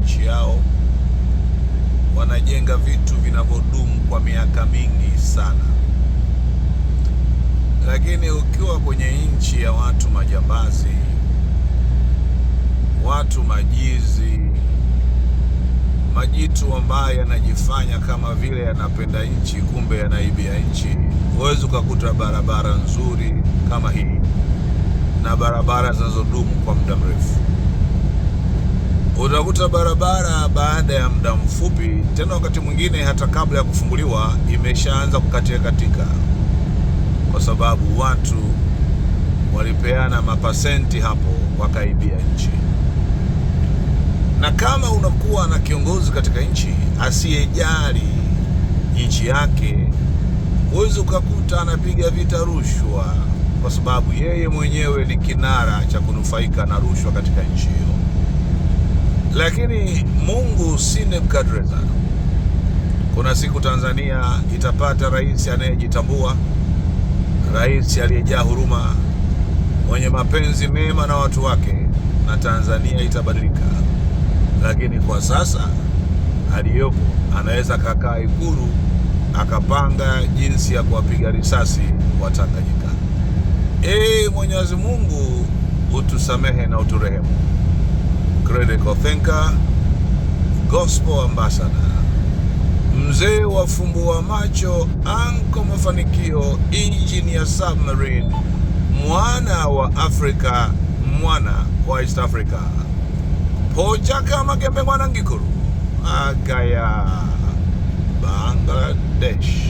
nchi yao, wanajenga vitu vinavyodumu kwa miaka mingi sana. Lakini ukiwa kwenye nchi ya watu majambazi, watu majizi, majitu ambaye yanajifanya kama vile yanapenda nchi, kumbe yanaibia nchi, huwezi ukakuta barabara nzuri kama hii na barabara zinazodumu kwa muda mrefu. Utakuta barabara baada ya muda mfupi, tena wakati mwingine hata kabla ya kufunguliwa, imeshaanza kukatika katika, kwa sababu watu walipeana mapasenti hapo, wakaibia nchi. Na kama unakuwa na kiongozi katika nchi asiyejali nchi yake, huwezi ukakuta anapiga vita rushwa, kwa sababu yeye mwenyewe ni kinara cha kunufaika na rushwa katika nchi hiyo. Lakini Mungu si Nebukadreza. Kuna siku Tanzania itapata rais anayejitambua, rais aliyejaa huruma, mwenye mapenzi mema na watu wake, na Tanzania itabadilika. Lakini kwa sasa aliyopo anaweza kakaa Ikulu akapanga jinsi ya kuwapiga risasi Watanganyika. Mwenyezi Mungu utusamehe na uturehemu. Critical thinker, gospel ambassador, mzee wa fumbua macho, anko mafanikio, engineer submarine, mwana wa Afrika, mwana wa East Africa, pocha kama gembe mwana ngikuru, Agaya, Bangladesh.